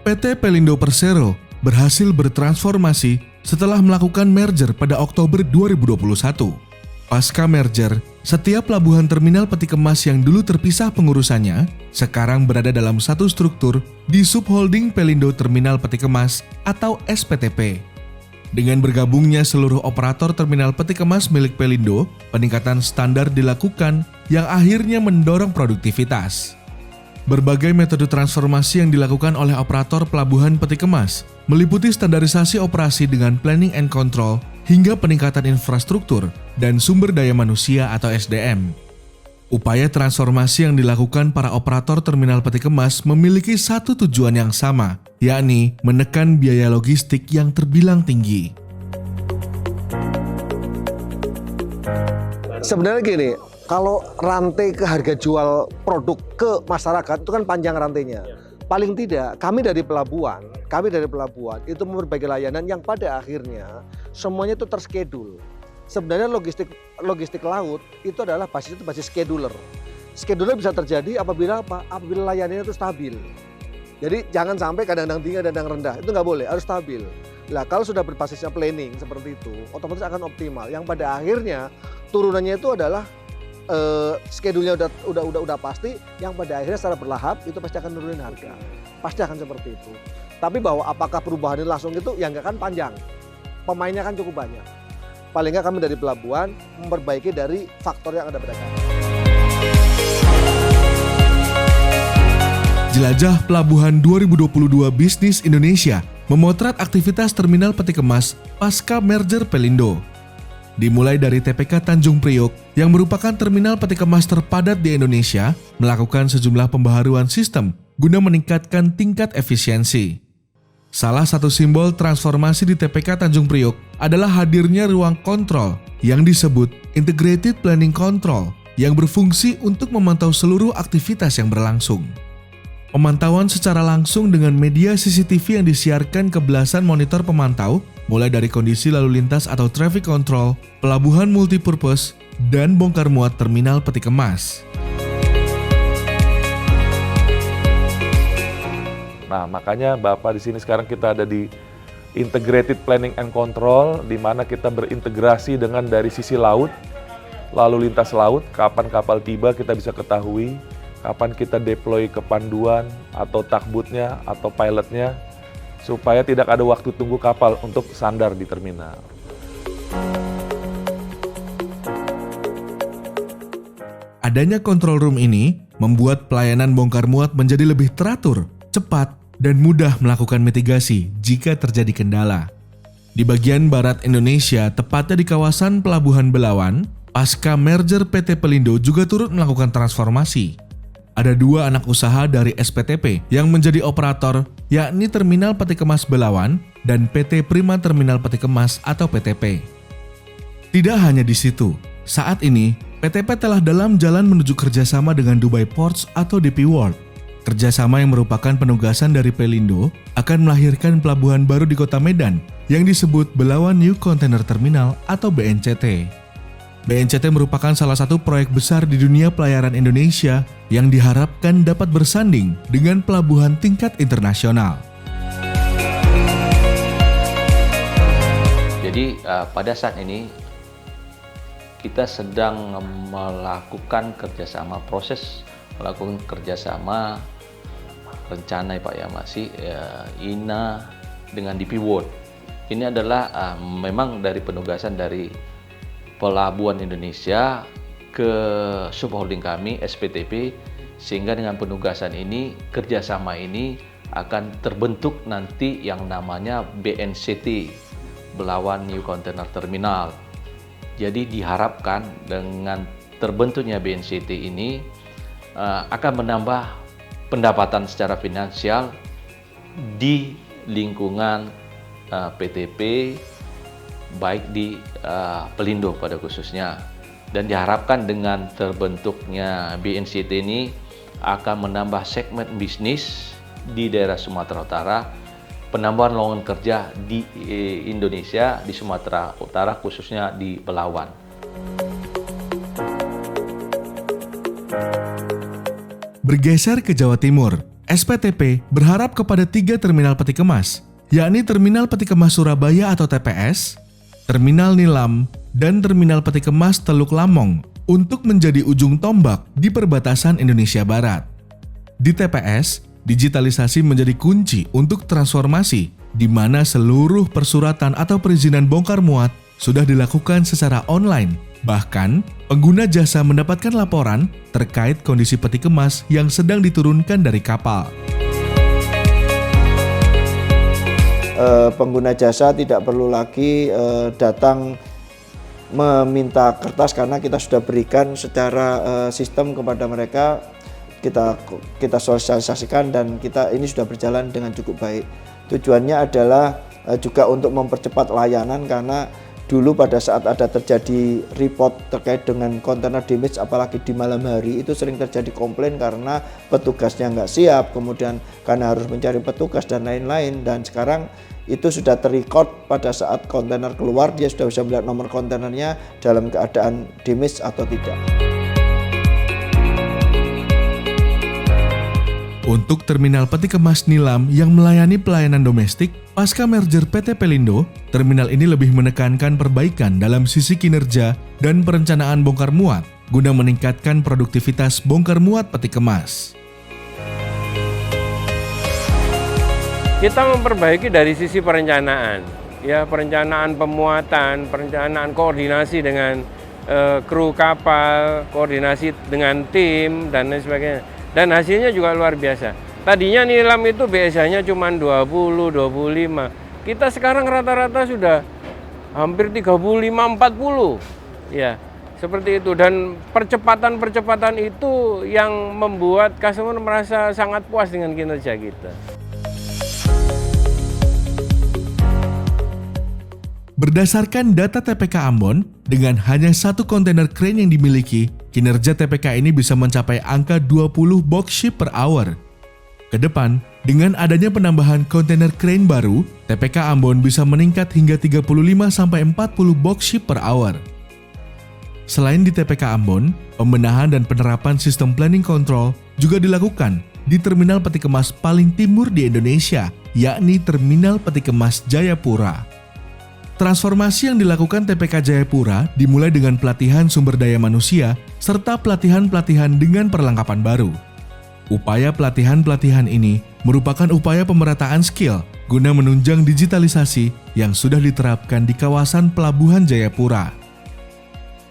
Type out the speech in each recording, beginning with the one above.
PT Pelindo Persero berhasil bertransformasi setelah melakukan merger pada Oktober 2021. Pasca merger, setiap pelabuhan terminal peti kemas yang dulu terpisah pengurusannya sekarang berada dalam satu struktur di Subholding Pelindo Terminal Peti Kemas atau SPTP. Dengan bergabungnya seluruh operator terminal peti kemas milik Pelindo, peningkatan standar dilakukan yang akhirnya mendorong produktivitas. Berbagai metode transformasi yang dilakukan oleh operator pelabuhan peti kemas meliputi standarisasi operasi dengan planning and control hingga peningkatan infrastruktur dan sumber daya manusia atau SDM. Upaya transformasi yang dilakukan para operator terminal peti kemas memiliki satu tujuan yang sama, yakni menekan biaya logistik yang terbilang tinggi. Sebenarnya gini, kalau rantai ke harga jual produk ke masyarakat itu kan panjang rantainya. Paling tidak kami dari pelabuhan itu memperbaiki layanan yang pada akhirnya semuanya itu terschedule. Sebenarnya logistik laut itu adalah basis scheduler. Scheduler bisa terjadi apabila apa? Apabila layanannya itu stabil. Jadi jangan sampai kadang-kadang tinggi, kadang-kadang rendah. Itu nggak boleh, harus stabil. Nah, kalau sudah berbasisnya planning seperti itu, otomatis akan optimal. Yang pada akhirnya turunannya itu adalah schedule-nya udah pasti, yang pada akhirnya secara bertahap itu pasti akan nurunin harga. Pasti akan seperti itu. Tapi bahwa apakah perubahannya langsung itu, ya nggak kan panjang. Pemainnya kan cukup banyak. Paling nggak kami dari pelabuhan memperbaiki dari faktor yang ada pada kami. Jelajah Pelabuhan 2022 Bisnis Indonesia memotret aktivitas terminal peti kemas pasca merger Pelindo. Dimulai dari TPK Tanjung Priok yang merupakan terminal peti kemas terpadat di Indonesia, melakukan sejumlah pembaharuan sistem guna meningkatkan tingkat efisiensi. Salah satu simbol transformasi di TPK Tanjung Priok adalah hadirnya ruang kontrol yang disebut Integrated Planning Control yang berfungsi untuk memantau seluruh aktivitas yang berlangsung. Pemantauan secara langsung dengan media CCTV yang disiarkan ke belasan monitor pemantau, mulai dari kondisi lalu lintas atau traffic control, pelabuhan multipurpose, dan bongkar muat terminal peti kemas. Nah, makanya Bapak di sini sekarang kita ada di Integrated Planning and Control, di mana kita berintegrasi dengan dari sisi laut, lalu lintas laut, kapan kapal tiba kita bisa ketahui, kapan kita deploy ke panduan atau takbutnya atau pilotnya, supaya tidak ada waktu tunggu kapal untuk sandar di terminal. Adanya control room ini membuat pelayanan bongkar muat menjadi lebih teratur, cepat, dan mudah melakukan mitigasi jika terjadi kendala. Di bagian barat Indonesia, tepatnya di kawasan Pelabuhan Belawan, pasca merger PT Pelindo juga turut melakukan transformasi. Ada dua anak usaha dari SPTP yang menjadi operator, yakni Terminal Peti Kemas Belawan dan PT Prima Terminal Peti Kemas atau PTP. Tidak hanya di situ, saat ini PTP telah dalam jalan menuju kerjasama dengan Dubai Ports atau DP World. Kerjasama yang merupakan penugasan dari Pelindo akan melahirkan pelabuhan baru di Kota Medan yang disebut Belawan New Container Terminal atau BNCT. BNCT merupakan salah satu proyek besar di dunia pelayaran Indonesia yang diharapkan dapat bersanding dengan pelabuhan tingkat internasional. Jadi pada saat ini kita sedang melakukan kerjasama rencana Pak ya masih INA dengan DP World. Ini adalah memang dari penugasan dari Pelabuhan Indonesia ke subholding kami SPTP, sehingga dengan penugasan ini, kerjasama ini akan terbentuk nanti yang namanya BNCT, Belawan New Container Terminal. Jadi diharapkan dengan terbentuknya BNCT ini akan menambah pendapatan secara finansial di lingkungan PTP, baik di Pelindo pada khususnya. Dan diharapkan dengan terbentuknya BNCT ini akan menambah segmen bisnis di daerah Sumatera Utara, penambahan lowongan kerja di Indonesia, di Sumatera Utara khususnya di Belawan. Bergeser ke Jawa Timur, SPTP berharap kepada 3 terminal peti kemas, yakni Terminal Peti Kemas Surabaya atau TPS, Terminal Nilam, dan Terminal Peti Kemas Teluk Lamong untuk menjadi ujung tombak di perbatasan Indonesia Barat. Di TPS, digitalisasi menjadi kunci untuk transformasi, di mana seluruh persuratan atau perizinan bongkar muat sudah dilakukan secara online. Bahkan, pengguna jasa mendapatkan laporan terkait kondisi peti kemas yang sedang diturunkan dari kapal. Pengguna jasa tidak perlu lagi datang meminta kertas karena kita sudah berikan secara sistem kepada mereka, kita sosialisasikan dan ini sudah berjalan dengan cukup baik. Tujuannya adalah juga untuk mempercepat layanan karena dulu pada saat ada terjadi report terkait dengan kontainer damage apalagi di malam hari itu sering terjadi komplain karena petugasnya nggak siap, kemudian karena harus mencari petugas dan lain-lain, dan sekarang itu sudah terrecord pada saat kontainer keluar dia sudah bisa melihat nomor kontainernya dalam keadaan damage atau tidak. Untuk Terminal Peti Kemas Nilam yang melayani pelayanan domestik, pasca merger PT Pelindo, terminal ini lebih menekankan perbaikan dalam sisi kinerja dan perencanaan bongkar muat guna meningkatkan produktivitas bongkar muat peti kemas. Kita memperbaiki dari sisi perencanaan, ya perencanaan pemuatan, perencanaan koordinasi dengan kru kapal, koordinasi dengan tim dan lain sebagainya. Dan hasilnya juga luar biasa. Tadinya nilam itu biasanya cuma 20, 25. Kita sekarang rata-rata sudah hampir 35, 40. Ya, seperti itu. Dan percepatan-percepatan itu yang membuat customer merasa sangat puas dengan kinerja kita. Berdasarkan data TPK Ambon, dengan hanya 1 kontainer crane yang dimiliki, kinerja TPK ini bisa mencapai angka 20 box ship per hour. Kedepan, dengan adanya penambahan kontainer crane baru, TPK Ambon bisa meningkat hingga 35-40 box ship per hour. Selain di TPK Ambon, pembenahan dan penerapan sistem planning control juga dilakukan di terminal peti kemas paling timur di Indonesia, yakni Terminal Peti Kemas Jayapura. Transformasi yang dilakukan TPK Jayapura dimulai dengan pelatihan sumber daya manusia serta pelatihan-pelatihan dengan perlengkapan baru. Upaya pelatihan-pelatihan ini merupakan upaya pemerataan skill guna menunjang digitalisasi yang sudah diterapkan di kawasan Pelabuhan Jayapura.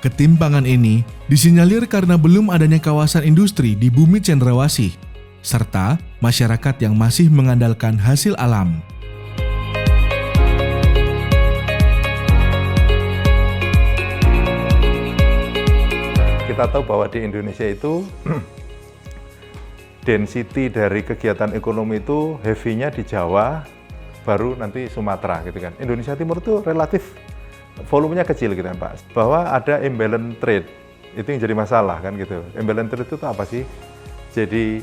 Ketimpangan ini disinyalir karena belum adanya kawasan industri di Bumi Cendrawasih, serta masyarakat yang masih mengandalkan hasil alam. Kita tahu bahwa di Indonesia itu density dari kegiatan ekonomi itu heavy-nya di Jawa, baru nanti Sumatera gitu kan. Indonesia Timur itu relatif volumenya kecil gitu kan Pak. Bahwa ada imbalance trade, itu yang jadi masalah kan gitu. Imbalance trade itu apa sih? Jadi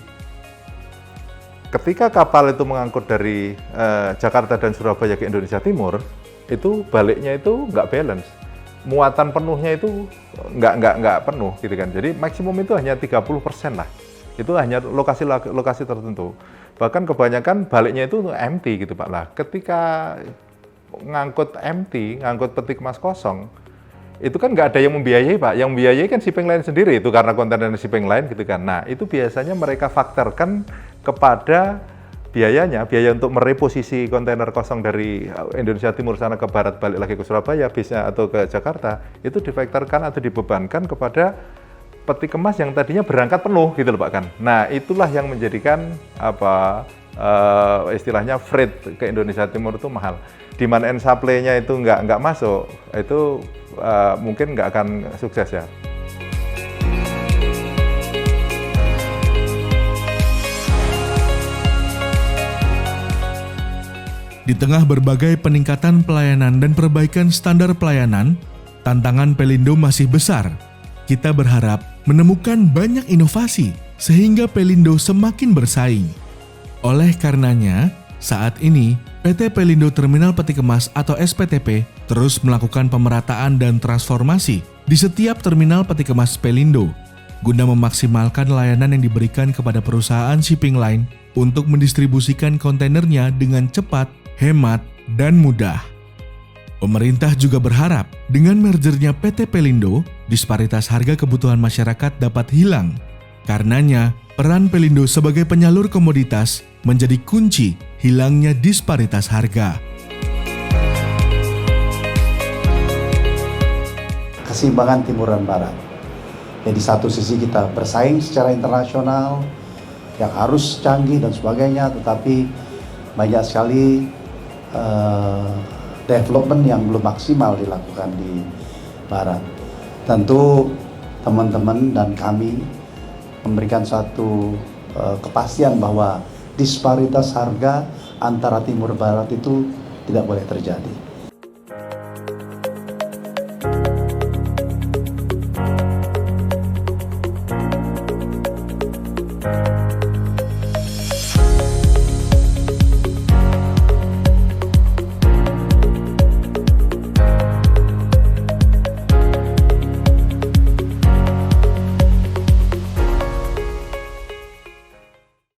ketika kapal itu mengangkut dari Jakarta dan Surabaya ke Indonesia Timur, itu baliknya itu nggak balance. Muatan penuhnya itu nggak penuh gitu kan. Jadi maksimum itu hanya 30% lah. Itu hanya lokasi tertentu. Bahkan kebanyakan baliknya itu empty gitu Pak. Lah, ketika ngangkut empty, ngangkut peti kemas kosong, itu kan nggak ada yang membiayai Pak. Yang membiayai kan shipping line sendiri itu karena kontainer shipping line gitu kan. Nah, itu biasanya mereka faktorkan kepada biaya untuk mereposisi kontainer kosong dari Indonesia Timur sana ke barat balik lagi ke Surabaya bisnya atau ke Jakarta, itu difaktorkan atau dibebankan kepada peti kemas yang tadinya berangkat penuh gitu loh Pak kan. Nah, itulah yang menjadikan istilahnya freight ke Indonesia Timur itu mahal. Demand and supply-nya itu nggak masuk, itu mungkin nggak akan sukses ya. Di tengah berbagai peningkatan pelayanan dan perbaikan standar pelayanan, tantangan Pelindo masih besar. Kita berharap menemukan banyak inovasi sehingga Pelindo semakin bersaing. Oleh karenanya, saat ini PT Pelindo Terminal Peti Kemas atau SPTP terus melakukan pemerataan dan transformasi di setiap terminal peti kemas Pelindo. guna memaksimalkan layanan yang diberikan kepada perusahaan shipping line untuk mendistribusikan kontainernya dengan cepat, hemat, dan mudah. Pemerintah juga berharap dengan mergernya PT Pelindo, disparitas harga kebutuhan masyarakat dapat hilang. Karenanya, peran Pelindo sebagai penyalur komoditas menjadi kunci hilangnya disparitas harga. Keseimbangan timur dan barat. Jadi satu sisi kita bersaing secara internasional yang harus canggih dan sebagainya, tetapi banyak sekali development yang belum maksimal dilakukan di barat. Tentu teman-teman dan kami memberikan satu kepastian bahwa disparitas harga antara timur barat itu tidak boleh terjadi.